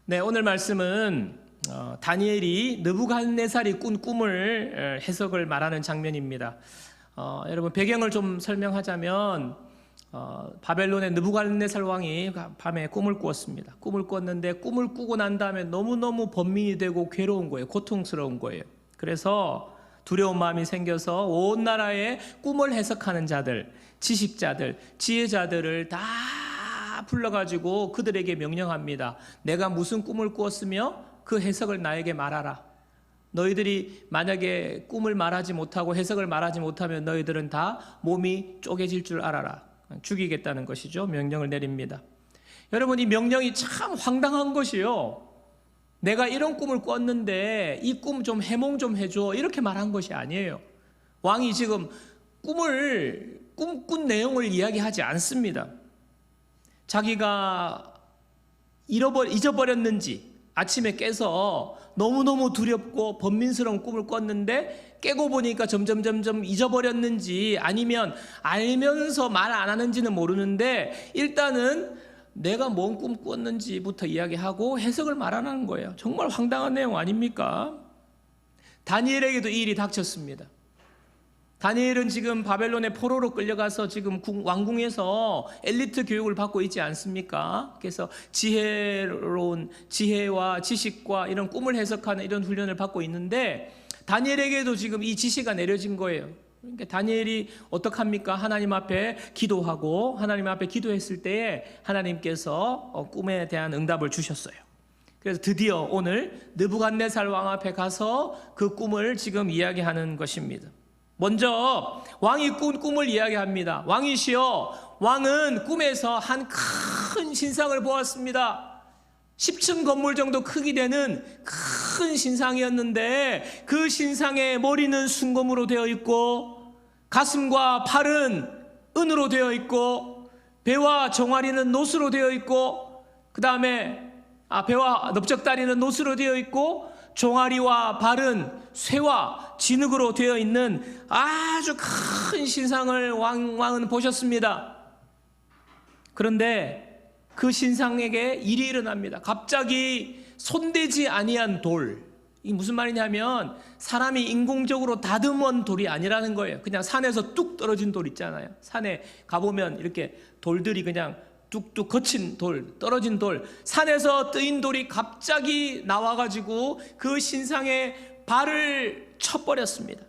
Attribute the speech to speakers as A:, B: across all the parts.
A: 네, 오늘 말씀은 다니엘이 느부갓네살이 꾼 꿈을 해석을 말하는 장면입니다. 여러분 배경을 좀 설명하자면 바벨론의 느부갓네살 왕이 밤에 꿈을 꾸었습니다. 꿈을 꾸었는데 꿈을 꾸고 난 다음에 너무너무 번민이 되고 괴로운 거예요. 고통스러운 거예요. 그래서 두려운 마음이 생겨서 온 나라에 꿈을 해석하는 자들, 지식자들, 지혜자들을 다 불러가지고 그들에게 명령합니다. 내가 무슨 꿈을 꾸었으며 그 해석을 나에게 말하라. 너희들이 만약에 꿈을 말하지 못하고 해석을 말하지 못하면 너희들은 다 몸이 쪼개질 줄 알아라. 죽이겠다는 것이죠. 명령을 내립니다. 여러분, 이 명령이 참 황당한 것이요, 내가 이런 꿈을 꿨는데 이 꿈 좀 해몽 좀 해줘, 이렇게 말한 것이 아니에요. 왕이 지금 꿈꾼 내용을 이야기하지 않습니다. 자기가 잊어버렸는지 아침에 깨서 너무너무 두렵고 번민스러운 꿈을 꿨는데 깨고 보니까 점점 잊어버렸는지 아니면 알면서 말 안 하는지는 모르는데 일단은 내가 뭔 꿈 꿨는지부터 이야기하고 해석을 말 안 하는 거예요. 정말 황당한 내용 아닙니까? 다니엘에게도 이 일이 닥쳤습니다. 다니엘은 지금 바벨론의 포로로 끌려가서 지금 왕궁에서 엘리트 교육을 받고 있지 않습니까? 그래서 지혜로운 지혜와 지식과 이런 꿈을 해석하는 이런 훈련을 받고 있는데 다니엘에게도 지금 이 지시가 내려진 거예요. 그러니까 다니엘이 어떡합니까? 하나님 앞에 기도하고 하나님 앞에 기도했을 때에 하나님께서 꿈에 대한 응답을 주셨어요. 그래서 드디어 오늘 느부갓네살 왕 앞에 가서 그 꿈을 지금 이야기하는 것입니다. 먼저 왕이 꾼 꿈을 이야기합니다. 왕이시여, 왕은 꿈에서 한 큰 신상을 보았습니다. 10층 건물 정도 크기 되는 큰 신상이었는데 그 신상의 머리는 순금으로 되어 있고 가슴과 팔은 은으로 되어 있고 배와 종아리는 노수로 되어 있고 그 다음에 배와 넓적다리는 노수로 되어 있고 종아리와 발은 쇠와 진흙으로 되어 있는 아주 큰 신상을 왕은 보셨습니다. 그런데 그 신상에게 일이 일어납니다. 갑자기 손대지 아니한 돌, 이게 무슨 말이냐면 사람이 인공적으로 다듬은 돌이 아니라는 거예요. 그냥 산에서 뚝 떨어진 돌 있잖아요. 산에 가보면 이렇게 돌들이 그냥 뚝뚝 거친 돌, 떨어진 돌, 산에서 뜨인 돌이 갑자기 나와가지고 그 신상의 발을 쳐버렸습니다.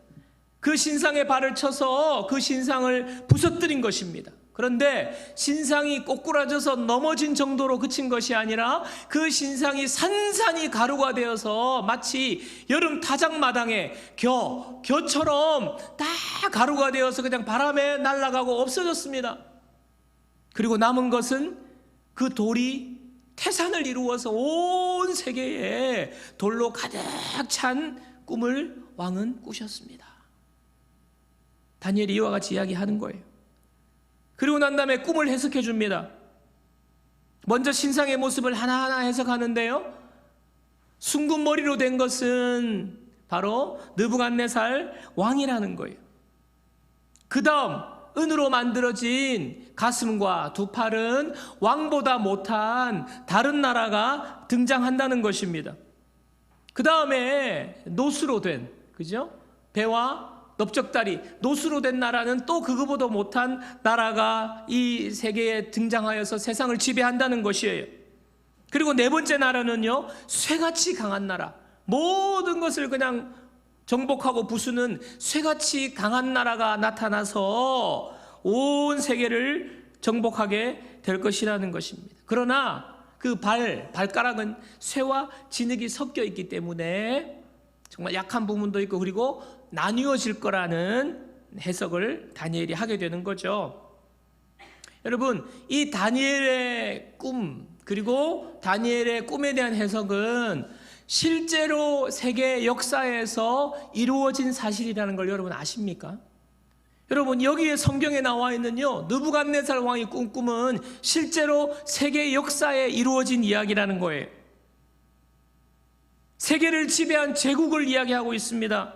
A: 그 신상의 발을 쳐서 그 신상을 부서뜨린 것입니다. 그런데 신상이 꼬꾸라져서 넘어진 정도로 그친 것이 아니라 그 신상이 산산이 가루가 되어서 마치 여름 타작마당에 겨처럼 다 가루가 되어서 그냥 바람에 날아가고 없어졌습니다. 그리고 남은 것은 그 돌이 태산을 이루어서 온 세계에 돌로 가득 찬 꿈을 왕은 꾸셨습니다. 다니엘이 이와 같이 이야기하는 거예요. 그리고 난 다음에 꿈을 해석해 줍니다. 먼저 신상의 모습을 하나하나 해석하는데요, 순금머리로 된 것은 바로 느부갓네살 왕이라는 거예요. 그 다음 은으로 만들어진 가슴과 두 팔은 왕보다 못한 다른 나라가 등장한다는 것입니다. 그 다음에 노수로 된, 그죠? 배와 넓적다리, 노수로 된 나라는 또 그거보다 못한 나라가 이 세계에 등장하여서 세상을 지배한다는 것이에요. 그리고 네 번째 나라는요, 쇠같이 강한 나라, 모든 것을 그냥 정복하고 부수는 쇠같이 강한 나라가 나타나서 온 세계를 정복하게 될 것이라는 것입니다. 그러나 그 발가락은 쇠와 진흙이 섞여 있기 때문에 정말 약한 부분도 있고 그리고 나뉘어질 거라는 해석을 다니엘이 하게 되는 거죠. 여러분, 이 다니엘의 꿈, 그리고 다니엘의 꿈에 대한 해석은 실제로 세계 역사에서 이루어진 사실이라는 걸 여러분 아십니까? 여러분, 여기에 성경에 나와 있는요, 느부갓네살 왕이 꾼 꿈은 실제로 세계 역사에 이루어진 이야기라는 거예요. 세계를 지배한 제국을 이야기하고 있습니다.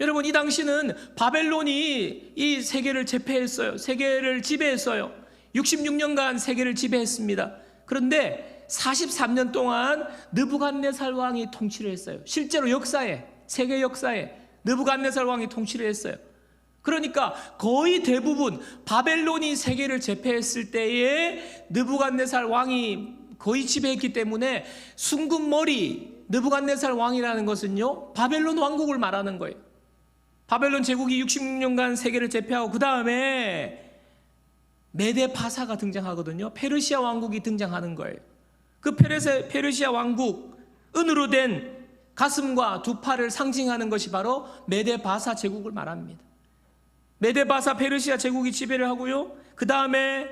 A: 여러분, 이 당시는 바벨론이 이 세계를 제패했어요. 세계를 지배했어요. 66년간 세계를 지배했습니다. 그런데 43년 동안 느부갓네살 왕이 통치를 했어요. 실제로 역사에, 세계 역사에 느부갓네살 왕이 통치를 했어요. 그러니까 거의 대부분 바벨론이 세계를 제패했을 때에 느부갓네살 왕이 거의 지배했기 때문에 순금머리 느부갓네살 왕이라는 것은요, 바벨론 왕국을 말하는 거예요. 바벨론 제국이 66년간 세계를 제패하고 그 다음에 메데파사가 등장하거든요. 페르시아 왕국이 등장하는 거예요. 그 페르시아 왕국, 은으로 된 가슴과 두 팔을 상징하는 것이 바로 메데바사 제국을 말합니다. 메데바사 페르시아 제국이 지배를 하고요, 그 다음에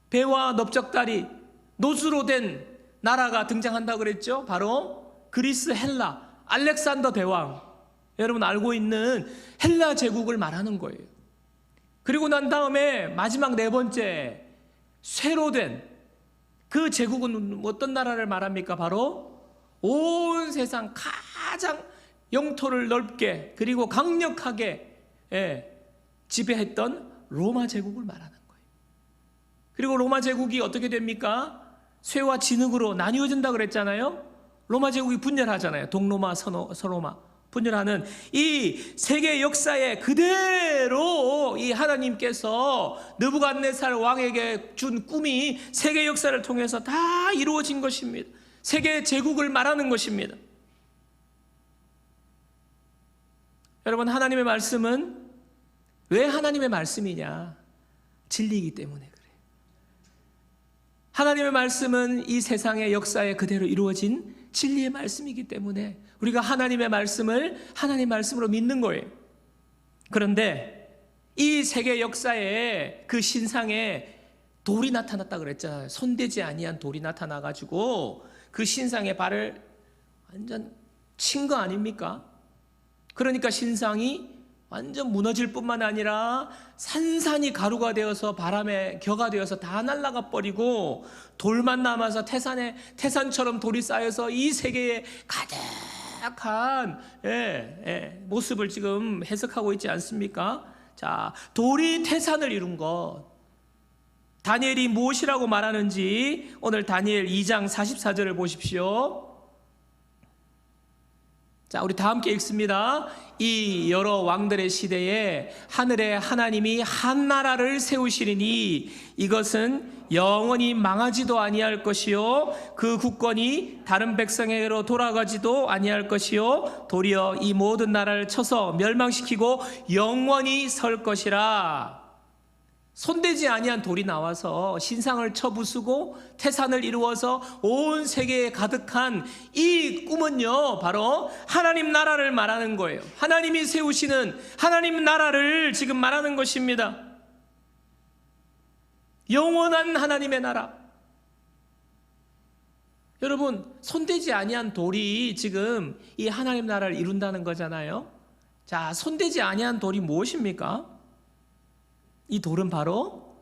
A: 배와 넓적다리, 노수로 된 나라가 등장한다고 그랬죠. 바로 그리스, 헬라, 알렉산더 대왕, 여러분 알고 있는 헬라 제국을 말하는 거예요. 그리고 난 다음에 마지막 네 번째, 쇠로 된 그 제국은 어떤 나라를 말합니까? 바로 온 세상 가장 영토를 넓게 그리고 강력하게 지배했던 로마 제국을 말하는 거예요. 그리고 로마 제국이 어떻게 됩니까? 쇠와 진흙으로 나뉘어진다 그랬잖아요. 로마 제국이 분열하잖아요. 동로마, 서로마 분열하는 이 세계 역사에 그대로 이 하나님께서 느부갓네살 왕에게 준 꿈이 세계 역사를 통해서 다 이루어진 것입니다. 세계 제국을 말하는 것입니다. 여러분, 하나님의 말씀은 왜 하나님의 말씀이냐? 진리이기 때문에 그래요. 하나님의 말씀은 이 세상의 역사에 그대로 이루어진 진리의 말씀이기 때문에 우리가 하나님의 말씀을 하나님의 말씀으로 믿는 거예요. 그런데 이 세계 역사에 그 신상에 돌이 나타났다 그랬잖아요. 손대지 아니한 돌이 나타나가지고 그 신상의 발을 완전 친 거 아닙니까? 그러니까 신상이 완전 무너질 뿐만 아니라 산산이 가루가 되어서 바람에 겨가 되어서 다 날아가 버리고 돌만 남아서 태산처럼 돌이 쌓여서 이 세계에 가득한 모습을 지금 해석하고 있지 않습니까? 자, 돌이 태산을 이룬 것, 다니엘이 무엇이라고 말하는지 오늘 다니엘 2장 44절을 보십시오. 자, 우리 다 함께 읽습니다. 이 여러 왕들의 시대에 하늘에 하나님이 한 나라를 세우시리니 이것은 영원히 망하지도 아니할 것이요 그 국권이 다른 백성에게로 돌아가지도 아니할 것이요 도리어 이 모든 나라를 쳐서 멸망시키고 영원히 설 것이라. 손대지 아니한 돌이 나와서 신상을 쳐부수고 태산을 이루어서 온 세계에 가득한 이 꿈은요, 바로 하나님 나라를 말하는 거예요. 하나님이 세우시는 하나님 나라를 지금 말하는 것입니다. 영원한 하나님의 나라. 여러분, 손대지 아니한 돌이 지금 이 하나님 나라를 이룬다는 거잖아요. 자, 손대지 아니한 돌이 무엇입니까? 이 돌은 바로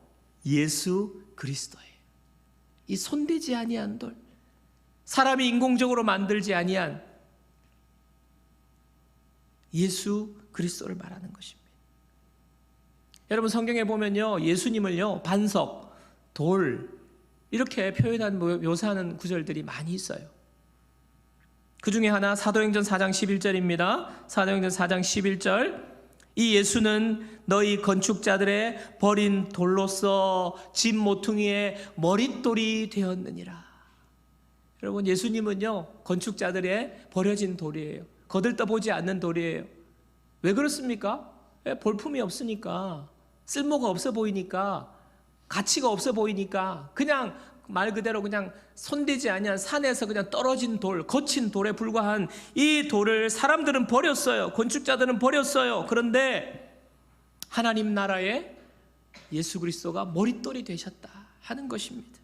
A: 예수 그리스도예요. 이 손대지 아니한 돌, 사람이 인공적으로 만들지 아니한 예수 그리스도를 말하는 것입니다. 여러분, 성경에 보면요, 예수님을요 반석, 돌 이렇게 묘사하는 구절들이 많이 있어요. 그 중에 하나 사도행전 4장 11절입니다. 사도행전 4장 11절, 이 예수는 너희 건축자들의 버린 돌로서 집 모퉁이의 머릿돌이 되었느니라. 여러분, 예수님은요 건축자들의 버려진 돌이에요. 거들떠보지 않는 돌이에요. 왜 그렇습니까? 볼품이 없으니까, 쓸모가 없어 보이니까, 가치가 없어 보이니까, 그냥 말 그대로 그냥 손대지 아니한 산에서 그냥 떨어진 돌, 거친 돌에 불과한 이 돌을 사람들은 버렸어요. 건축자들은 버렸어요. 그런데 하나님 나라에 예수 그리스도가 머릿돌이 되셨다 하는 것입니다.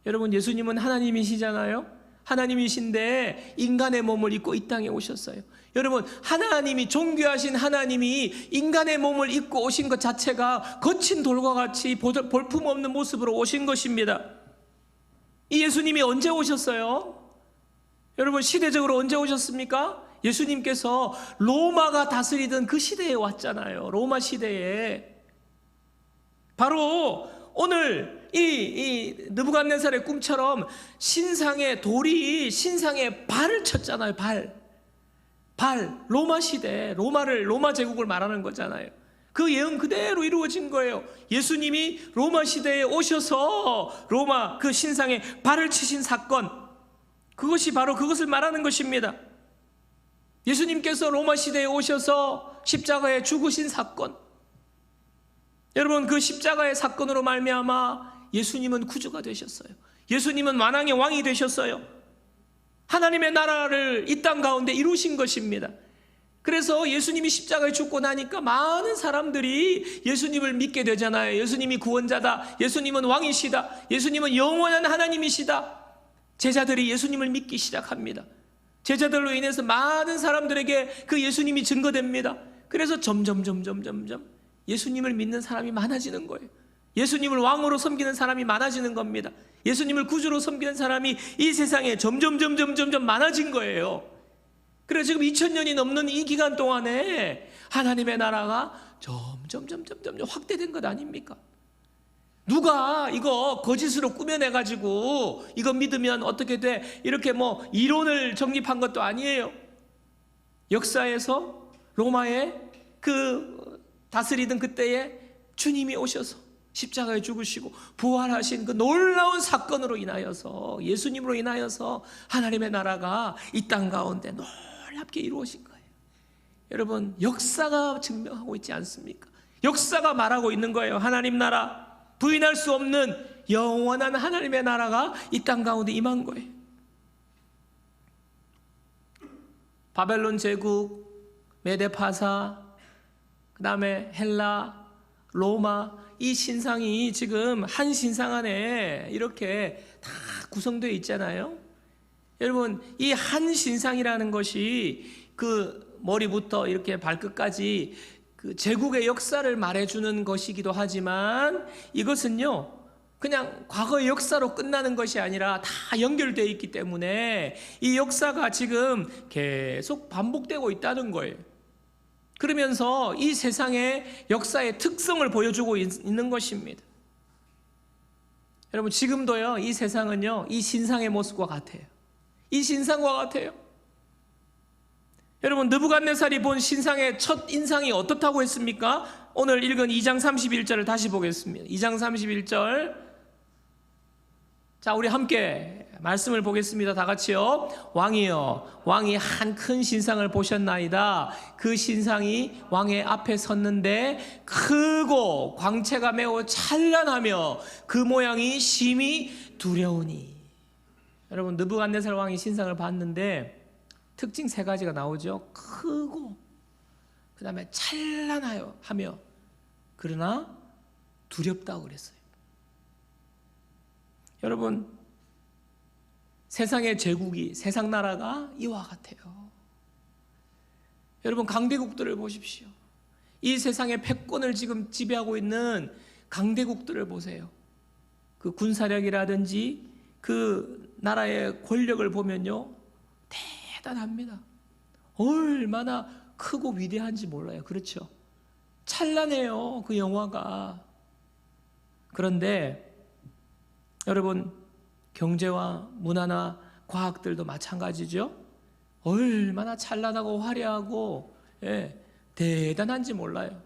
A: 여러분, 예수님은 하나님이시잖아요. 하나님이신데 인간의 몸을 입고 이 땅에 오셨어요. 여러분, 하나님이, 존귀하신 하나님이 인간의 몸을 입고 오신 것 자체가 거친 돌과 같이 볼품없는 모습으로 오신 것입니다. 이 예수님이 언제 오셨어요? 여러분, 시대적으로 언제 오셨습니까? 예수님께서 로마가 다스리던 그 시대에 왔잖아요. 로마 시대에. 바로 오늘 이 느부갓네살의 꿈처럼 신상의 돌이 신상의 발을 쳤잖아요. 발. 로마 시대, 로마 제국을 말하는 거잖아요. 그 예언 그대로 이루어진 거예요. 예수님이 로마 시대에 오셔서 로마 그 신상에 발을 치신 사건, 그것이 바로 그것을 말하는 것입니다. 예수님께서 로마 시대에 오셔서 십자가에 죽으신 사건, 여러분 그 십자가의 사건으로 말미암아 예수님은 구주가 되셨어요. 예수님은 만왕의 왕이 되셨어요. 하나님의 나라를 이 땅 가운데 이루신 것입니다. 그래서 예수님이 십자가에 죽고 나니까 많은 사람들이 예수님을 믿게 되잖아요. 예수님이 구원자다, 예수님은 왕이시다, 예수님은 영원한 하나님이시다. 제자들이 예수님을 믿기 시작합니다. 제자들로 인해서 많은 사람들에게 그 예수님이 증거됩니다. 그래서 점점 예수님을 믿는 사람이 많아지는 거예요. 예수님을 왕으로 섬기는 사람이 많아지는 겁니다. 예수님을 구주로 섬기는 사람이 이 세상에 점점 많아진 거예요. 그래서 지금 2000년이 넘는 이 기간 동안에 하나님의 나라가 점점 확대된 것 아닙니까? 누가 이거 거짓으로 꾸며내가지고 이거 믿으면 어떻게 돼? 이렇게 뭐 이론을 정립한 것도 아니에요. 역사에서 로마에 그 다스리던 그때에 주님이 오셔서 십자가에 죽으시고 부활하신 그 놀라운 사건으로 인하여서, 예수님으로 인하여서 하나님의 나라가 이 땅 가운데 놀랍게 이루어진 거예요. 여러분, 역사가 증명하고 있지 않습니까? 역사가 말하고 있는 거예요. 하나님 나라, 부인할 수 없는 영원한 하나님의 나라가 이 땅 가운데 임한 거예요. 바벨론 제국, 메데파사, 그 다음에 헬라, 로마, 이 신상이 지금 한 신상 안에 이렇게 다 구성되어 있잖아요. 여러분, 이 한 신상이라는 것이 그 머리부터 이렇게 발끝까지 그 제국의 역사를 말해주는 것이기도 하지만, 이것은요 그냥 과거의 역사로 끝나는 것이 아니라 다 연결되어 있기 때문에 이 역사가 지금 계속 반복되고 있다는 거예요. 그러면서 이 세상의 역사의 특성을 보여주고 있는 것입니다. 여러분, 지금도요 이 세상은요 이 신상의 모습과 같아요. 이 신상과 같아요. 여러분, 느부갓네살이 본 신상의 첫 인상이 어떻다고 했습니까? 오늘 읽은 2장 31절을 다시 보겠습니다. 2장 31절, 자, 우리 함께 말씀을 보겠습니다. 다 같이요. 왕이여, 왕이 한 큰 신상을 보셨나이다. 그 신상이 왕의 앞에 섰는데 크고 광채가 매우 찬란하며 그 모양이 심히 두려우니. 여러분, 느부갓네살 왕이 신상을 봤는데 특징 세 가지가 나오죠. 크고, 그 다음에 찬란하며, 그러나 두렵다고 그랬어요. 여러분, 세상의 제국이, 세상 나라가 이와 같아요. 여러분, 강대국들을 보십시오. 이 세상의 패권을 지금 지배하고 있는 강대국들을 보세요. 그 군사력이라든지 그 나라의 권력을 보면요 대단합니다. 얼마나 크고 위대한지 몰라요. 그렇죠? 찬란해요, 그 영화가. 그런데 여러분, 경제와 문화나 과학들도 마찬가지죠. 얼마나 찬란하고 화려하고 대단한지 몰라요.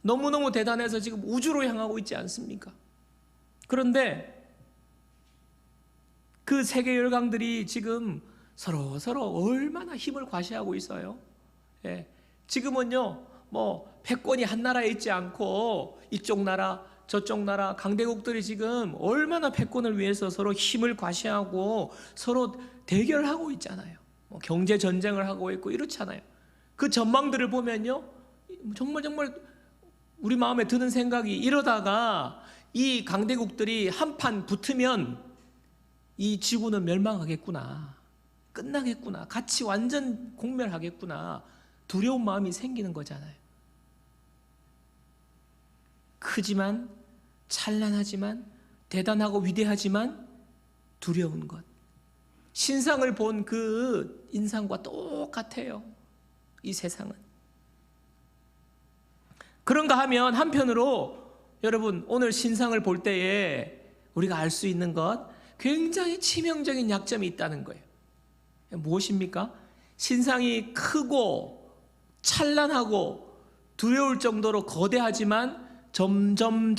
A: 너무너무 대단해서 지금 우주로 향하고 있지 않습니까? 그런데 그 세계 열강들이 지금 서로 얼마나 힘을 과시하고 있어요. 지금은요 뭐 패권이 한 나라에 있지 않고 이쪽 나라 저쪽 나라 강대국들이 지금 얼마나 패권을 위해서 서로 힘을 과시하고 서로 대결하고 있잖아요. 경제 전쟁을 하고 있고 이렇잖아요. 그 전망들을 보면요 정말 우리 마음에 드는 생각이, 이러다가 이 강대국들이 한판 붙으면 이 지구는 멸망하겠구나, 끝나겠구나, 같이 완전 공멸하겠구나, 두려운 마음이 생기는 거잖아요. 크지만, 찬란하지만, 대단하고 위대하지만 두려운 것, 신상을 본 그 인상과 똑같아요. 이 세상은. 그런가 하면 한편으로 여러분 오늘 신상을 볼 때에 우리가 알 수 있는 것, 굉장히 치명적인 약점이 있다는 거예요. 무엇입니까? 신상이 크고 찬란하고 두려울 정도로 거대하지만 점점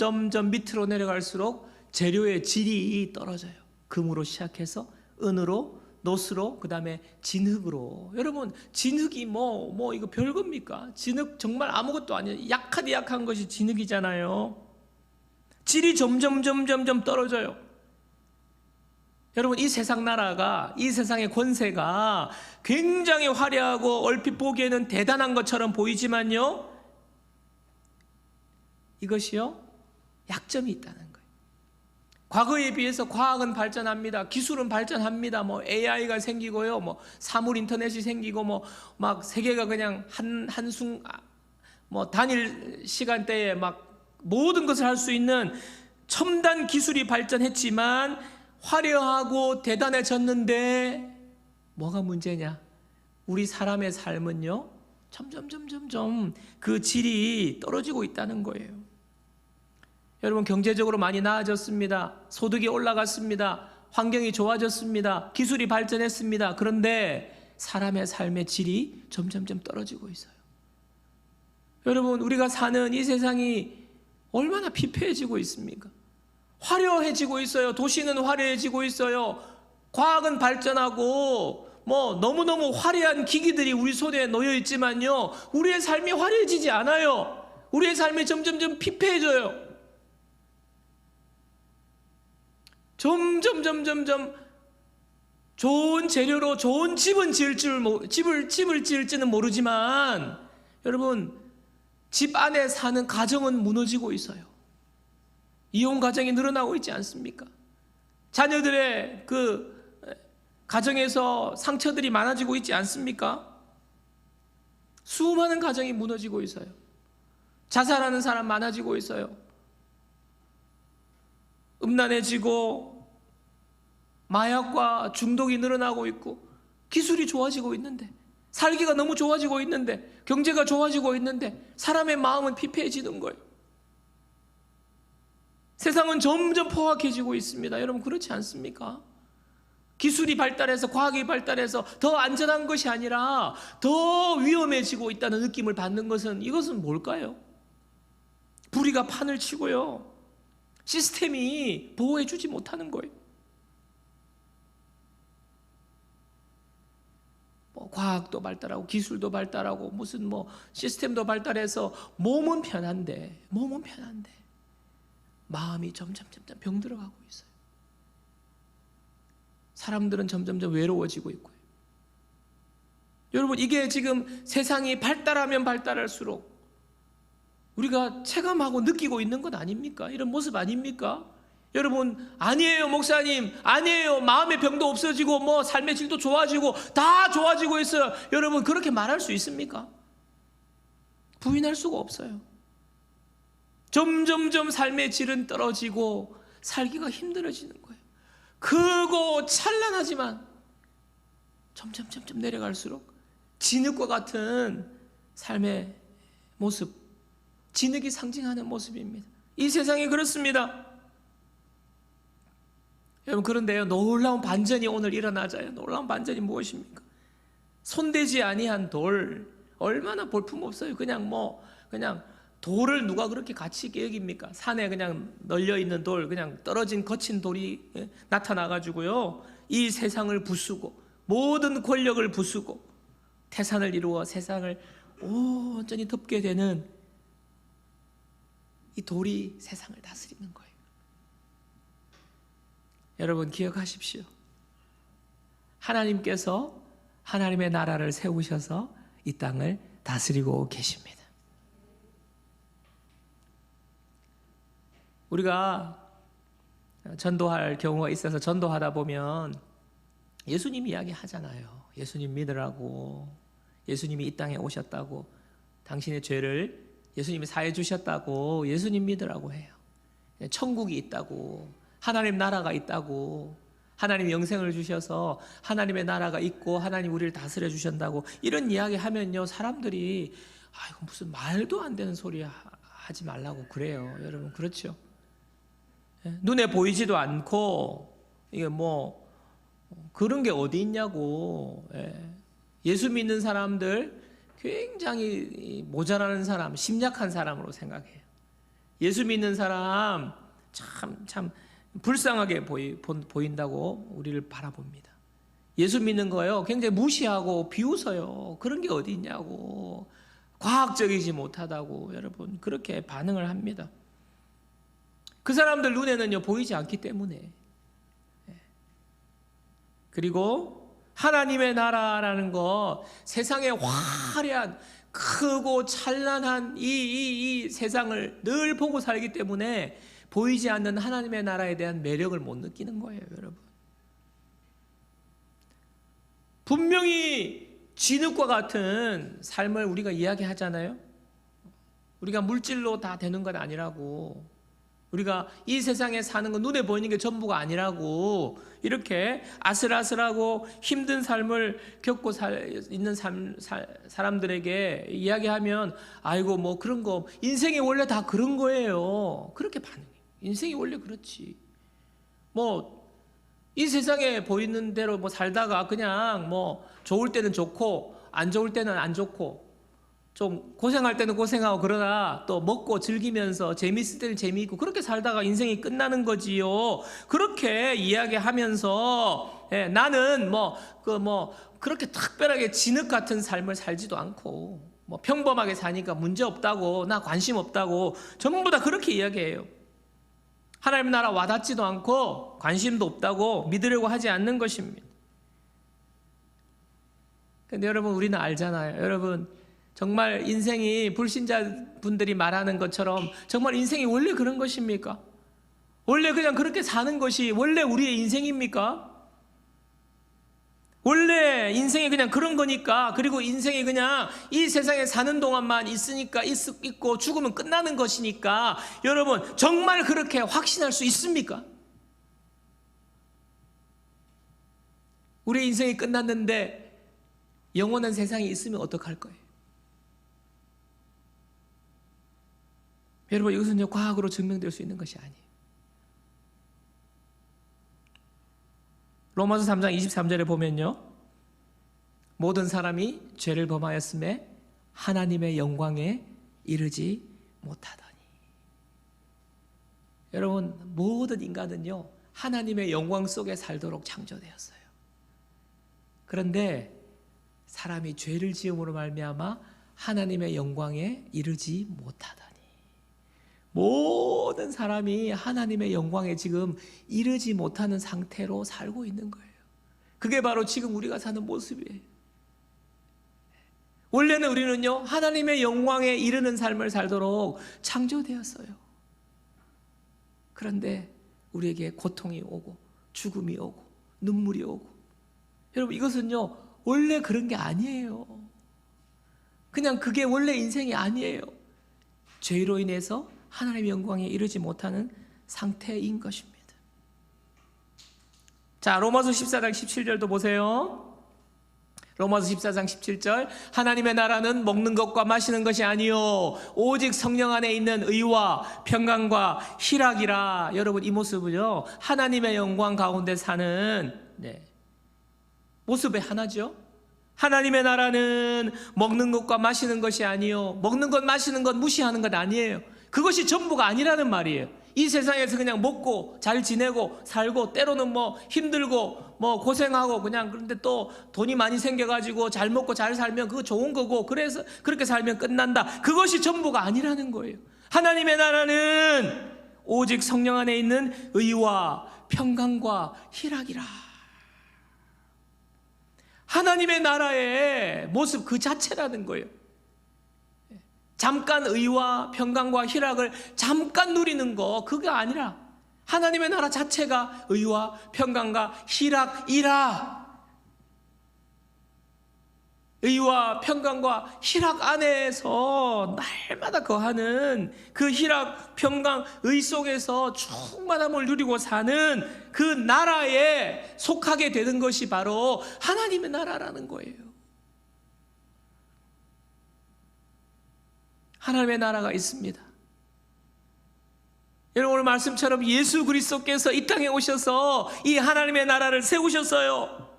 A: 밑으로 내려갈수록 재료의 질이 떨어져요. 금으로 시작해서 은으로, 노스로, 그 다음에 진흙으로. 여러분 진흙이 뭐 이거 별겁니까? 진흙 정말 아무것도 아니에요. 약한 것이 진흙이잖아요. 질이 점점 떨어져요. 여러분 이 세상 나라가, 이 세상의 권세가 굉장히 화려하고 얼핏 보기에는 대단한 것처럼 보이지만요, 이것이요 약점이 있다는 거예요. 과거에 비해서 과학은 발전합니다. 기술은 발전합니다. 뭐 AI가 생기고요, 뭐 사물 인터넷이 생기고, 뭐 막 세계가 그냥 뭐 단일 시간대에 막 모든 것을 할 수 있는 첨단 기술이 발전했지만 화려하고 대단해졌는데 뭐가 문제냐? 우리 사람의 삶은요 점점 그 질이 떨어지고 있다는 거예요. 여러분 경제적으로 많이 나아졌습니다. 소득이 올라갔습니다. 환경이 좋아졌습니다. 기술이 발전했습니다. 그런데 사람의 삶의 질이 점점 떨어지고 있어요. 여러분 우리가 사는 이 세상이 얼마나 피폐해지고 있습니까? 화려해지고 있어요. 도시는 화려해지고 있어요. 과학은 발전하고 뭐 너무너무 화려한 기기들이 우리 손에 놓여 있지만요, 우리의 삶이 화려해지지 않아요. 우리의 삶이 점점 피폐해져요. 점점 좋은 재료로 좋은 집을 지을지는 모르지만 여러분 집 안에 사는 가정은 무너지고 있어요. 이혼 가정이 늘어나고 있지 않습니까? 자녀들의 그 가정에서 상처들이 많아지고 있지 않습니까? 수많은 가정이 무너지고 있어요. 자살하는 사람 많아지고 있어요. 음란해지고 마약과 중독이 늘어나고 있고, 기술이 좋아지고 있는데, 살기가 너무 좋아지고 있는데, 경제가 좋아지고 있는데 사람의 마음은 피폐해지는 거예요. 세상은 점점 포악해지고 있습니다. 여러분 그렇지 않습니까? 기술이 발달해서, 과학이 발달해서 더 안전한 것이 아니라 더 위험해지고 있다는 느낌을 받는 것은, 이것은 뭘까요? 불의가 판을 치고요, 시스템이 보호해주지 못하는 거예요. 뭐 과학도 발달하고 기술도 발달하고 무슨 뭐 시스템도 발달해서 몸은 편한데 마음이 점점 병들어가고 있어요. 사람들은 점점 외로워지고 있고요. 여러분 이게 지금 세상이 발달하면 발달할수록 우리가 체감하고 느끼고 있는 것 아닙니까? 이런 모습 아닙니까? 여러분 아니에요 목사님, 아니에요, 마음의 병도 없어지고 뭐 삶의 질도 좋아지고 다 좋아지고 있어요. 여러분 그렇게 말할 수 있습니까? 부인할 수가 없어요. 점점 삶의 질은 떨어지고 살기가 힘들어지는 거예요. 크고 찬란하지만 점점 내려갈수록 진흙과 같은 삶의 모습, 진흙이 상징하는 모습입니다. 이 세상이 그렇습니다. 여러분 그런데요, 놀라운 반전이 오늘 일어나자요. 놀라운 반전이 무엇입니까? 손대지 아니한 돌, 얼마나 볼품없어요. 그냥 돌을 누가 그렇게 가치 있게 여깁니까? 산에 그냥 널려있는 돌, 그냥 떨어진 거친 돌이 나타나가지고요, 이 세상을 부수고 모든 권력을 부수고 태산을 이루어 세상을 온전히 덮게 되는 이 돌이 세상을 다스리는 거예요. 여러분 기억하십시오. 하나님께서 하나님의 나라를 세우셔서 이 땅을 다스리고 계십니다. 우리가 전도할 경우가 있어서 전도하다 보면 예수님 이야기 하잖아요. 예수님 믿으라고, 예수님이 이 땅에 오셨다고, 당신의 죄를 예수님이 사해 주셨다고, 예수님 믿으라고 해요. 천국이 있다고, 하나님 나라가 있다고, 하나님 영생을 주셔서 하나님의 나라가 있고 하나님 우리를 다스려 주신다고, 이런 이야기 하면요 사람들이 이거 무슨 말도 안 되는 소리야 하지 말라고 그래요. 여러분, 그렇죠? 눈에 보이지도 않고 이게 뭐 그런 게 어디 있냐고. 예수 믿는 사람들 굉장히 모자라는 사람, 심약한 사람으로 생각해요. 예수 믿는 사람 참 불쌍하게 보인다고 우리를 바라봅니다. 예수 믿는 거요 굉장히 무시하고 비웃어요. 그런 게 어디 있냐고, 과학적이지 못하다고 여러분 그렇게 반응을 합니다. 그 사람들 눈에는요 보이지 않기 때문에. 그리고 하나님의 나라라는 거, 세상의 화려한 크고 찬란한 이 세상을 늘 보고 살기 때문에 보이지 않는 하나님의 나라에 대한 매력을 못 느끼는 거예요, 여러분. 분명히 진흙과 같은 삶을 우리가 이야기하잖아요. 우리가 물질로 다 되는 건 아니라고, 우리가 이 세상에 사는 건 눈에 보이는 게 전부가 아니라고, 이렇게 아슬아슬하고 힘든 삶을 겪고 있는 사람들에게 이야기하면, 아이고 뭐 그런 거, 인생이 원래 다 그런 거예요, 그렇게 반응해요. 인생이 원래 그렇지. 뭐 이 세상에 보이는 대로 뭐 살다가 그냥 뭐 좋을 때는 좋고 안 좋을 때는 안 좋고, 좀 고생할 때는 고생하고, 그러나 또 먹고 즐기면서 재미있을 때는 재미있고, 그렇게 살다가 인생이 끝나는 거지요. 그렇게 이야기하면서 나는 그렇게 특별하게 진흙 같은 삶을 살지도 않고, 뭐 평범하게 사니까 문제 없다고, 나 관심 없다고, 전부 다 그렇게 이야기해요. 하나님 나라 와닿지도 않고 관심도 없다고 믿으려고 하지 않는 것입니다. 근데 여러분, 우리는 알잖아요. 여러분, 정말 인생이 불신자분들이 말하는 것처럼 정말 인생이 원래 그런 것입니까? 원래 그냥 그렇게 사는 것이 원래 우리의 인생입니까? 원래 인생이 그냥 그런 거니까, 그리고 인생이 그냥 이 세상에 사는 동안만 있으니까 있고 죽으면 끝나는 것이니까, 여러분 정말 그렇게 확신할 수 있습니까? 우리의 인생이 끝났는데 영원한 세상에 있으면 어떡할 거예요? 여러분, 이것은요 과학으로 증명될 수 있는 것이 아니에요. 로마서 3장 23절에 보면요, 모든 사람이 죄를 범하였음에 하나님의 영광에 이르지 못하더니. 여러분, 모든 인간은요 하나님의 영광 속에 살도록 창조되었어요. 그런데 사람이 죄를 지음으로 말미암아 하나님의 영광에 이르지 못하더니. 모든 사람이 하나님의 영광에 지금 이르지 못하는 상태로 살고 있는 거예요. 그게 바로 지금 우리가 사는 모습이에요. 원래는 우리는요 하나님의 영광에 이르는 삶을 살도록 창조되었어요. 그런데 우리에게 고통이 오고 죽음이 오고 눈물이 오고, 여러분 이것은요 원래 그런 게 아니에요. 그냥 그게 원래 인생이 아니에요. 죄로 인해서 하나님의 영광에 이르지 못하는 상태인 것입니다. 자, 로마서 14장 17절도 보세요. 로마서 14장 17절, 하나님의 나라는 먹는 것과 마시는 것이 아니요 오직 성령 안에 있는 의와 평강과 희락이라. 여러분, 이 모습은요 하나님의 영광 가운데 사는 모습의 하나죠. 하나님의 나라는 먹는 것과 마시는 것이 아니요, 먹는 것 마시는 것 무시하는 것 아니에요. 그것이 전부가 아니라는 말이에요. 이 세상에서 그냥 먹고 잘 지내고 살고, 때로는 뭐 힘들고 뭐 고생하고, 그냥 그런데 또 돈이 많이 생겨가지고 잘 먹고 잘 살면 그거 좋은 거고, 그래서 그렇게 살면 끝난다. 그것이 전부가 아니라는 거예요. 하나님의 나라는 오직 성령 안에 있는 의와 평강과 희락이라. 하나님의 나라의 모습 그 자체라는 거예요. 잠깐 의와 평강과 희락을 잠깐 누리는 거, 그게 아니라 하나님의 나라 자체가 의와 평강과 희락이라. 의와 평강과 희락 안에서 날마다 거하는 그 희락, 평강, 의 속에서 충만함을 누리고 사는 그 나라에 속하게 되는 것이 바로 하나님의 나라라는 거예요. 하나님의 나라가 있습니다. 여러분, 오늘 말씀처럼 예수 그리스도께서 이 땅에 오셔서 이 하나님의 나라를 세우셨어요.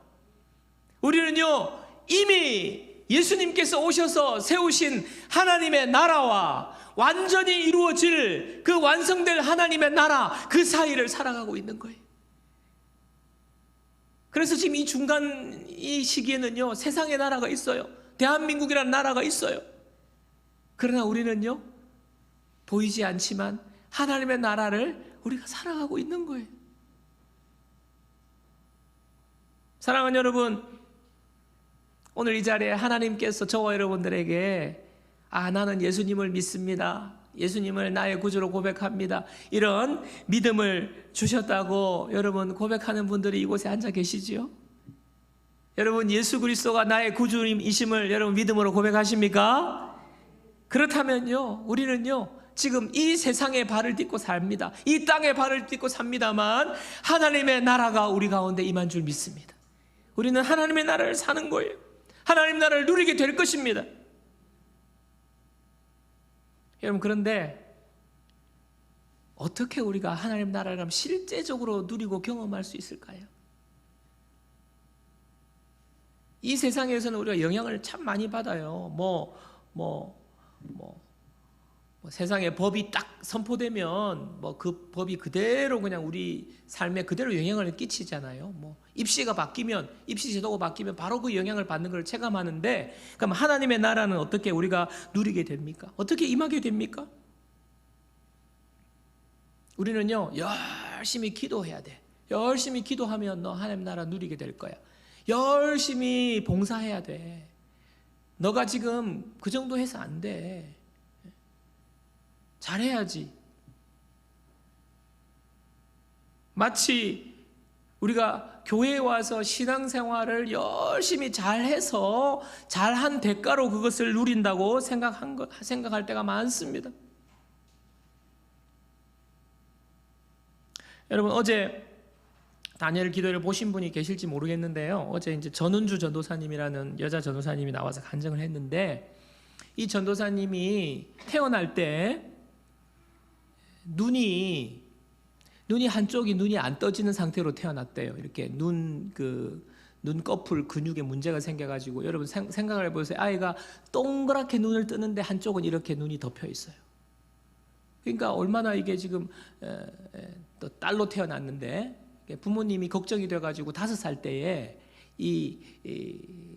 A: 우리는요, 이미 예수님께서 오셔서 세우신 하나님의 나라와 완전히 이루어질 그 완성될 하나님의 나라, 그 사이를 살아가고 있는 거예요. 그래서 지금 이 중간 이 시기에는요, 세상의 나라가 있어요. 대한민국이라는 나라가 있어요. 그러나 우리는요, 보이지 않지만 하나님의 나라를 우리가 살아가고 있는 거예요. 사랑하는 여러분, 오늘 이 자리에 하나님께서 저와 여러분들에게 나는 예수님을 믿습니다, 예수님을 나의 구주로 고백합니다, 이런 믿음을 주셨다고 여러분 고백하는 분들이 이곳에 앉아 계시지요? 여러분, 예수 그리스도가 나의 구주이심을 여러분 믿음으로 고백하십니까? 그렇다면요, 우리는요 지금 이 세상에 발을 딛고 삽니다. 이 땅에 발을 딛고 삽니다만 하나님의 나라가 우리 가운데 임한 줄 믿습니다. 우리는 하나님의 나라를 사는 거예요. 하나님 나라를 누리게 될 것입니다. 여러분, 그런데 어떻게 우리가 하나님 나라를 실제적으로 누리고 경험할 수 있을까요? 이 세상에서는 우리가 영향을 참 많이 받아요. 세상에 법이 딱 선포되면 그 법이 그대로 그냥 우리 삶에 그대로 영향을 끼치잖아요. 입시가 바뀌면, 입시 제도가 바뀌면 바로 그 영향을 받는 걸 체감하는데, 그럼 하나님의 나라는 어떻게 우리가 누리게 됩니까? 어떻게 임하게 됩니까? 우리는요, 열심히 기도해야 돼. 열심히 기도하면 너 하나님 나라 누리게 될 거야. 열심히 봉사해야 돼. 너가 지금 그 정도 해서 안 돼. 잘해야지. 마치 우리가 교회에 와서 신앙생활을 열심히 잘해서 잘한 대가로 그것을 누린다고 생각할 때가 많습니다. 여러분, 어제 다니엘 기도를 보신 분이 계실지 모르겠는데요, 어제 이제 전은주 전도사님이라는 여자 전도사님이 나와서 간증을 했는데, 이 전도사님이 태어날 때 눈이 한쪽이 눈이 안 떠지는 상태로 태어났대요. 이렇게 눈꺼풀 근육에 문제가 생겨가지고, 여러분 생각을 해보세요. 아이가 동그랗게 눈을 뜨는데 한쪽은 이렇게 눈이 덮여 있어요. 그러니까 얼마나 이게 지금 또 딸로 태어났는데 부모님이 걱정이 돼가지고 5살 때에 이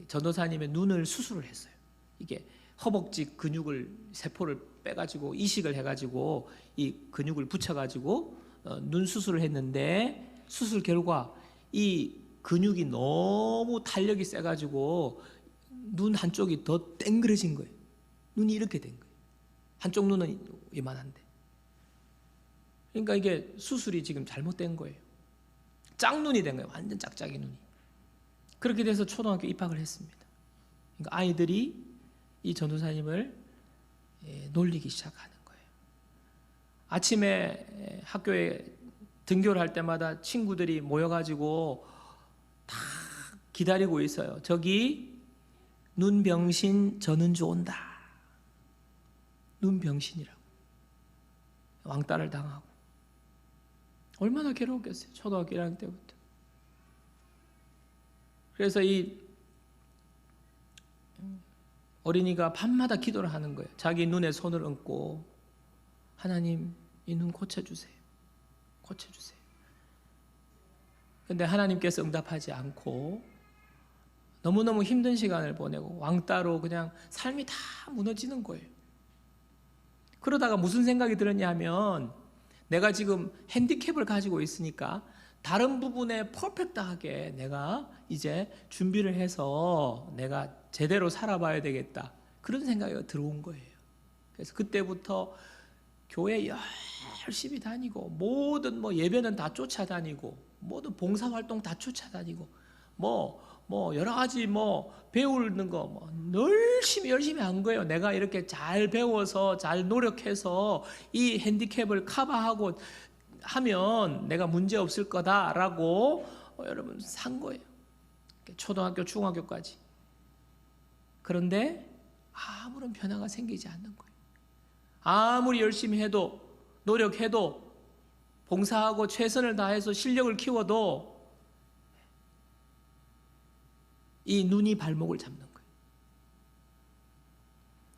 A: 전도사님의 눈을 수술을 했어요. 이게 허벅지 근육을 세포를 빼가지고 이식을 해가지고 이 근육을 붙여가지고 눈 수술을 했는데, 수술 결과 이 근육이 너무 탄력이 세가지고 눈 한쪽이 더 땡그러진 거예요. 눈이 이렇게 된 거예요. 한쪽 눈은 이만한데. 그러니까 이게 수술이 지금 잘못된 거예요. 짝눈이 된 거예요. 완전 짝짝이 눈이. 그렇게 돼서 초등학교 입학을 했습니다. 그러니까 아이들이 이 전도사님을 놀리기 시작하는 거예요. 아침에 학교에 등교를 할 때마다 친구들이 모여가지고 다 기다리고 있어요. 저기 눈병신 전은주 온다. 눈병신이라고. 왕따를 당하고. 얼마나 괴로웠겠어요. 초등학교 1학년 때부터. 그래서 이 어린이가 밤마다 기도를 하는 거예요. 자기 눈에 손을 얹고, 하나님, 이 눈 고쳐주세요. 고쳐주세요. 그런데 하나님께서 응답하지 않고 너무너무 힘든 시간을 보내고 왕따로 그냥 삶이 다 무너지는 거예요. 그러다가 무슨 생각이 들었냐 하면, 내가 지금 핸디캡을 가지고 있으니까 다른 부분에 퍼펙트하게 내가 이제 준비를 해서 내가 제대로 살아봐야 되겠다, 그런 생각이 들어온 거예요. 그래서 그때부터 교회 열심히 다니고, 모든 예배는 다 쫓아다니고, 모든 봉사활동 다 쫓아다니고, 여러 가지 배우는 거 열심히 한 거예요. 내가 이렇게 잘 배워서 잘 노력해서 이 핸디캡을 커버하고 하면 내가 문제 없을 거다라고 여러분 산 거예요. 초등학교, 중학교까지. 그런데 아무런 변화가 생기지 않는 거예요. 아무리 열심히 해도, 노력해도 봉사하고 최선을 다해서 실력을 키워도 이 눈이 발목을 잡는 거예요.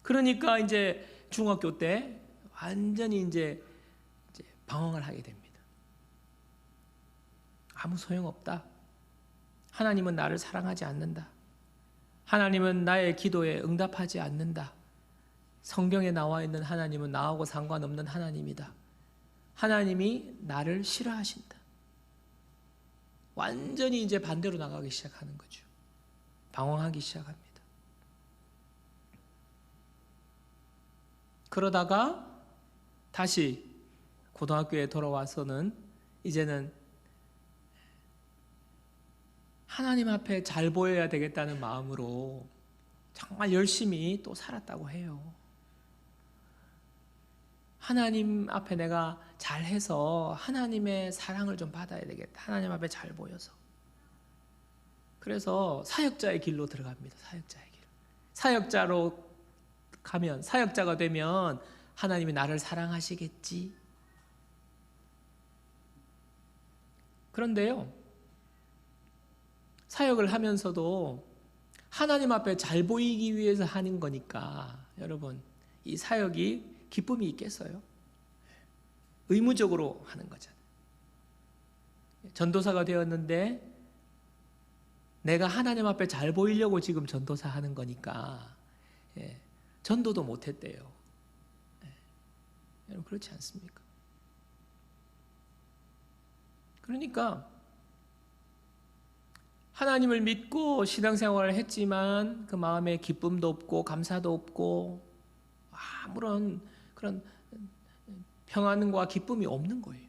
A: 그러니까 이제 중학교 때 완전히 이제 방황을 하게 됩니다. 아무 소용없다. 하나님은 나를 사랑하지 않는다. 하나님은 나의 기도에 응답하지 않는다. 성경에 나와 있는 하나님은 나하고 상관없는 하나님이다. 하나님이 나를 싫어하신다. 완전히 이제 반대로 나가기 시작하는 거죠. 방황하기 시작합니다. 그러다가 다시 고등학교에 돌아와서는 이제는 하나님 앞에 잘 보여야 되겠다는 마음으로 정말 열심히 또 살았다고 해요. 하나님 앞에 내가 잘해서 하나님의 사랑을 좀 받아야 되겠다. 하나님 앞에 잘 보여서. 그래서 사역자의 길로 들어갑니다. 사역자의 길. 사역자로 가면, 사역자가 되면 하나님이 나를 사랑하시겠지. 그런데요, 사역을 하면서도 하나님 앞에 잘 보이기 위해서 하는 거니까 여러분, 이 사역이 기쁨이 있겠어요? 의무적으로 하는 거잖아요. 전도사가 되었는데 내가 하나님 앞에 잘 보이려고 지금 전도사 하는 거니까 전도도 못했대요. 여러분 그렇지 않습니까? 그러니까 하나님을 믿고 신앙생활을 했지만 그 마음에 기쁨도 없고 감사도 없고 아무런 그런 평안과 기쁨이 없는 거예요.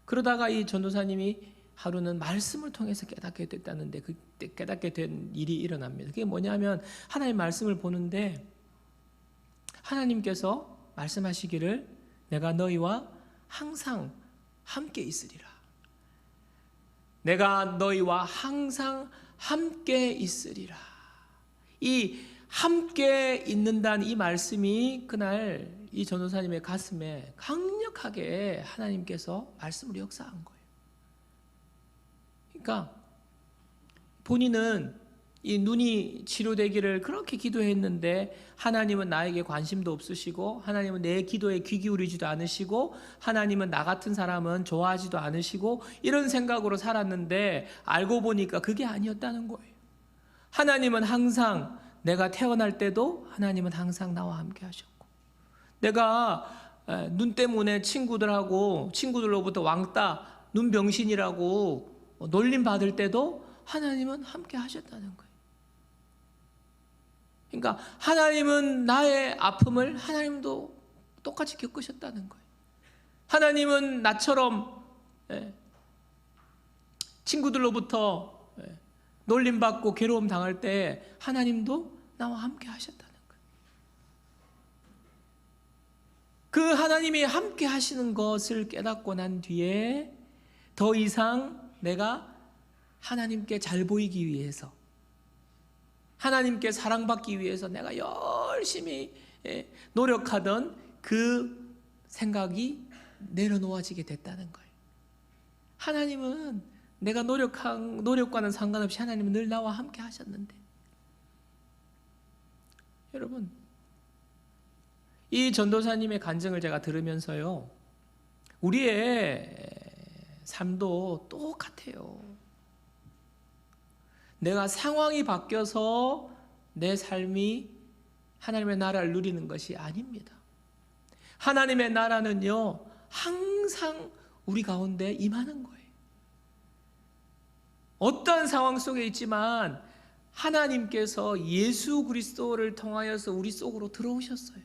A: 그러다가 이 전도사님이 하루는 말씀을 통해서 깨닫게 됐다는데 그 깨닫게 된 일이 일어납니다. 그게 뭐냐면 하나님 말씀을 보는데 하나님께서 말씀하시기를 내가 너희와 항상 함께 있으리라. 내가 너희와 항상 함께 있으리라. 이 함께 있는다는 이 말씀이 그날 이 전도사님의 가슴에 강력하게 하나님께서 말씀으로 역사한 거예요. 그러니까 본인은 이 눈이 치료되기를 그렇게 기도했는데 하나님은 나에게 관심도 없으시고 하나님은 내 기도에 귀 기울이지도 않으시고 하나님은 나 같은 사람은 좋아하지도 않으시고 이런 생각으로 살았는데 알고 보니까 그게 아니었다는 거예요. 하나님은 항상 내가 태어날 때도 하나님은 항상 나와 함께 하셨고 내가 눈 때문에 친구들로부터 왕따, 눈병신이라고 놀림 받을 때도 하나님은 함께 하셨다는 거예요. 그러니까 하나님은 나의 아픔을 하나님도 똑같이 겪으셨다는 거예요. 하나님은 나처럼 친구들로부터 놀림받고 괴로움 당할 때 하나님도 나와 함께 하셨다는 거예요. 그 하나님이 함께 하시는 것을 깨닫고 난 뒤에 더 이상 내가 하나님께 잘 보이기 위해서 하나님께 사랑받기 위해서 내가 열심히 노력하던 그 생각이 내려놓아지게 됐다는 거예요. 하나님은 내가 노력과는 상관없이 하나님은 늘 나와 함께 하셨는데 여러분 이 전도사님의 간증을 제가 들으면서요 우리의 삶도 똑같아요. 내가 상황이 바뀌어서 내 삶이 하나님의 나라를 누리는 것이 아닙니다. 하나님의 나라는요 항상 우리 가운데 임하는 거예요. 어떠한 상황 속에 있지만 하나님께서 예수 그리스도를 통하여서 우리 속으로 들어오셨어요.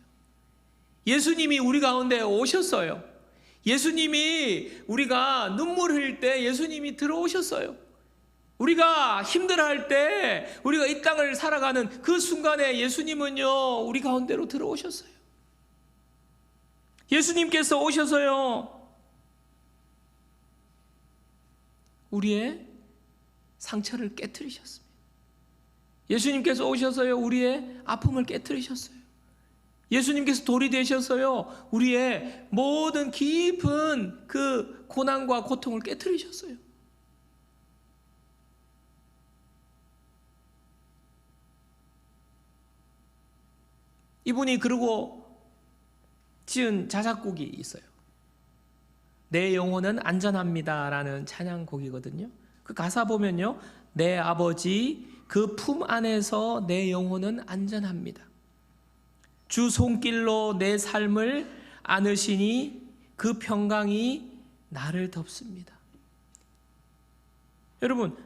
A: 예수님이 우리 가운데 오셨어요. 예수님이 우리가 눈물 흘릴 때 예수님이 들어오셨어요. 우리가 힘들어할 때 우리가 이 땅을 살아가는 그 순간에 예수님은요 우리 가운데로 들어오셨어요. 예수님께서 오셔서요 우리의 상처를 깨트리셨습니다. 예수님께서 오셔서요 우리의 아픔을 깨트리셨어요. 예수님께서 돌이 되셔서요, 우리의 모든 깊은 그 고난과 고통을 깨트리셨어요. 이분이 그러고 지은 자작곡이 있어요. 내 영혼은 안전합니다 라는 찬양곡이거든요. 그 가사 보면요, 내 아버지 그 품 안에서 내 영혼은 안전합니다. 주 손길로 내 삶을 안으시니 그 평강이 나를 덮습니다. 여러분,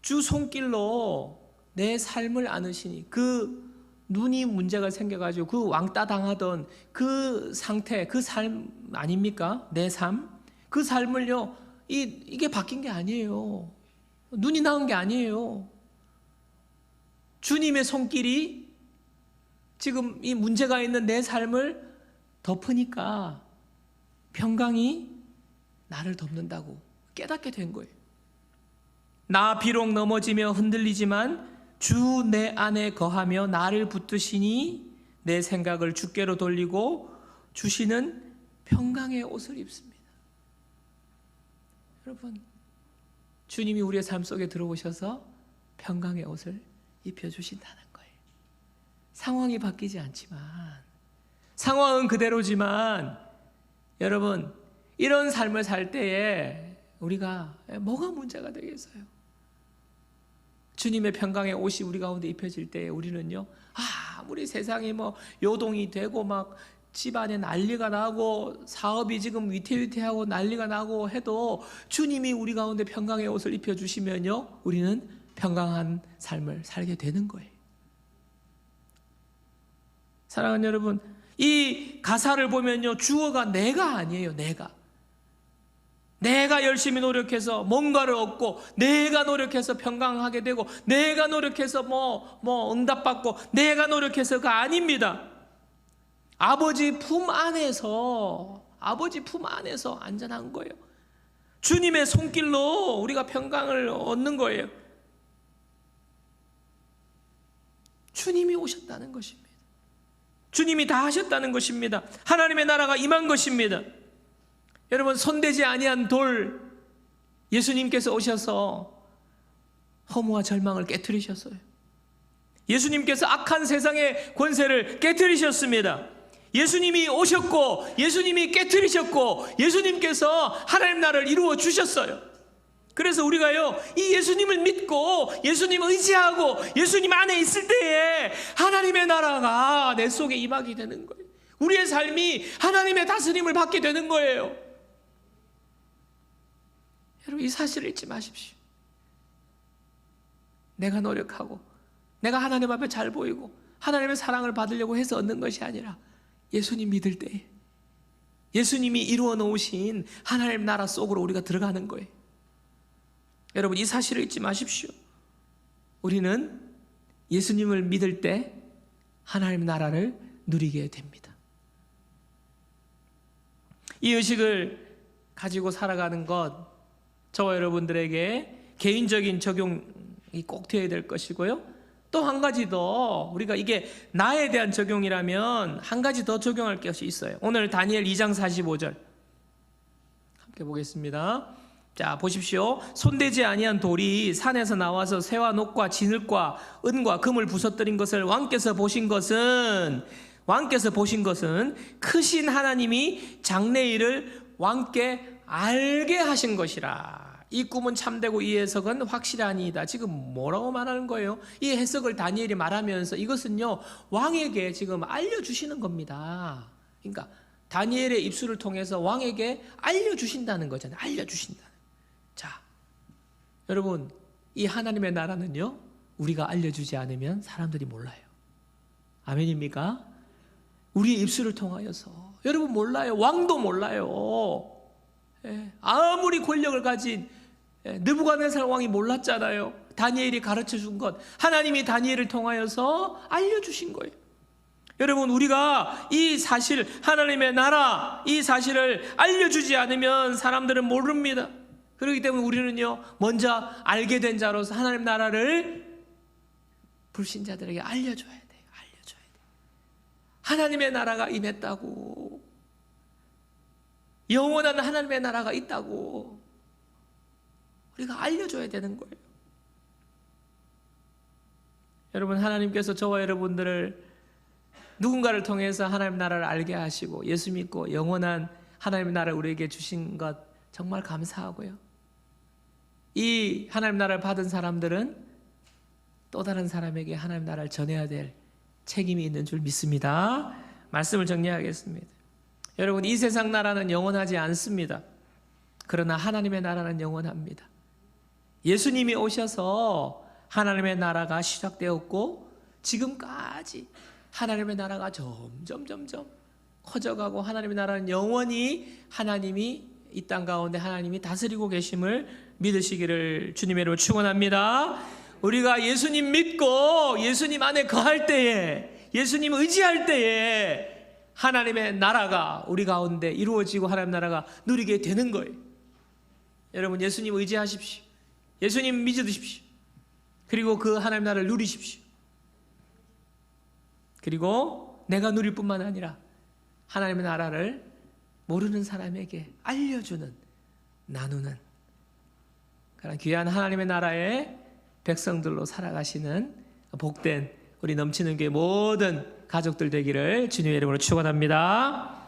A: 주 손길로 내 삶을 안으시니, 그 눈이 문제가 생겨가지고 그 왕따 당하던 그 상태, 그 삶 아닙니까? 내 삶. 그 삶을요, 이게 바뀐 게 아니에요. 눈이 나은 게 아니에요. 주님의 손길이 지금 이 문제가 있는 내 삶을 덮으니까 평강이 나를 덮는다고 깨닫게 된 거예요. 나 비록 넘어지며 흔들리지만 주 내 안에 거하며 나를 붙드시니 내 생각을 주께로 돌리고 주시는 평강의 옷을 입습니다. 여러분, 주님이 우리의 삶 속에 들어오셔서 평강의 옷을 입혀주신다는 거예요. 상황이 바뀌지 않지만, 상황은 그대로지만, 여러분, 이런 삶을 살 때에 우리가 뭐가 문제가 되겠어요? 주님의 평강의 옷이 우리 가운데 입혀질 때 우리는요, 아무리 세상이 뭐 요동이 되고 막 집안에 난리가 나고 사업이 지금 위태위태하고 난리가 나고 해도 주님이 우리 가운데 평강의 옷을 입혀주시면요, 우리는 평강한 삶을 살게 되는 거예요. 사랑하는 여러분, 이 가사를 보면요, 주어가 내가 아니에요. 내가 열심히 노력해서 뭔가를 얻고, 내가 노력해서 평강하게 되고, 내가 노력해서 응답받고, 내가 노력해서가 아닙니다. 아버지 품 안에서 안전한 거예요. 주님의 손길로 우리가 평강을 얻는 거예요. 주님이 오셨다는 것입니다. 주님이 다 하셨다는 것입니다. 하나님의 나라가 임한 것입니다. 여러분, 손대지 아니한 돌, 예수님께서 오셔서 허무와 절망을 깨트리셨어요. 예수님께서 악한 세상의 권세를 깨트리셨습니다. 예수님이 오셨고, 예수님이 깨트리셨고, 예수님께서 하나님 나라를 이루어 주셨어요. 그래서 우리가요, 이 예수님을 믿고 예수님을 의지하고 예수님 안에 있을 때에 하나님의 나라가 내 속에 임하게 되는 거예요. 우리의 삶이 하나님의 다스림을 받게 되는 거예요. 여러분, 이 사실을 잊지 마십시오. 내가 노력하고 내가 하나님 앞에 잘 보이고 하나님의 사랑을 받으려고 해서 얻는 것이 아니라, 예수님 믿을 때 예수님이 이루어 놓으신 하나님 나라 속으로 우리가 들어가는 거예요. 여러분, 이 사실을 잊지 마십시오. 우리는 예수님을 믿을 때 하나님 나라를 누리게 됩니다. 이 의식을 가지고 살아가는 것, 저와 여러분들에게 개인적인 적용이 꼭 되어야 될 것이고요. 또 한 가지 더, 우리가 이게 나에 대한 적용이라면 한 가지 더 적용할 것이 있어요. 오늘 다니엘 2장 45절 함께 보겠습니다. 자, 보십시오. 손대지 아니한 돌이 산에서 나와서 새와 녹과 진흙과 은과 금을 부서뜨린 것을 왕께서 보신 것은 크신 하나님이 장래일을 왕께 알게 하신 것이라. 이 꿈은 참되고 이 해석은 확실하니이다. 지금 뭐라고 말하는 거예요? 이 해석을 다니엘이 말하면서 이것은요, 왕에게 지금 알려주시는 겁니다. 그러니까 다니엘의 입술을 통해서 왕에게 알려주신다는 거잖아요. 알려주신다. 자, 여러분, 이 하나님의 나라는요, 우리가 알려주지 않으면 사람들이 몰라요. 아멘입니까? 우리의 입술을 통하여서. 여러분, 몰라요. 왕도 몰라요. 아무리 권력을 가진 느부갓네살 왕이 몰랐잖아요. 다니엘이 가르쳐 준 것, 하나님이 다니엘을 통하여서 알려주신 거예요. 여러분, 우리가 이 사실, 하나님의 나라, 이 사실을 알려주지 않으면 사람들은 모릅니다. 그렇기 때문에 우리는요, 먼저 알게 된 자로서 하나님 나라를 불신자들에게 알려줘야 돼요. 하나님의 나라가 임했다고, 영원한 하나님의 나라가 있다고 우리가 알려줘야 되는 거예요. 여러분, 하나님께서 저와 여러분들을 누군가를 통해서 하나님 나라를 알게 하시고 예수 믿고 영원한 하나님 나라를 우리에게 주신 것 정말 감사하고요. 이 하나님 나라를 받은 사람들은 또 다른 사람에게 하나님 나라를 전해야 될 책임이 있는 줄 믿습니다. 말씀을 정리하겠습니다. 여러분, 이 세상 나라는 영원하지 않습니다. 그러나 하나님의 나라는 영원합니다. 예수님이 오셔서 하나님의 나라가 시작되었고 지금까지 하나님의 나라가 점점 커져가고 하나님의 나라는 영원히 하나님이 이 땅 가운데 하나님이 다스리고 계심을 믿으시기를 주님의 이름으로 축원합니다. 우리가 예수님 믿고 예수님 안에 거할 때에, 예수님 의지할 때에 하나님의 나라가 우리 가운데 이루어지고 하나님의 나라가 누리게 되는 거예요. 여러분, 예수님 의지하십시오. 예수님 믿으십시오. 그리고 그 하나님의 나라를 누리십시오. 그리고 내가 누릴 뿐만 아니라 하나님의 나라를 모르는 사람에게 알려주는, 나누는 그런 귀한 하나님의 나라의 백성들로 살아가시는 복된 우리 넘치는 교회 모든 가족들 되기를 주님의 이름으로 축원합니다.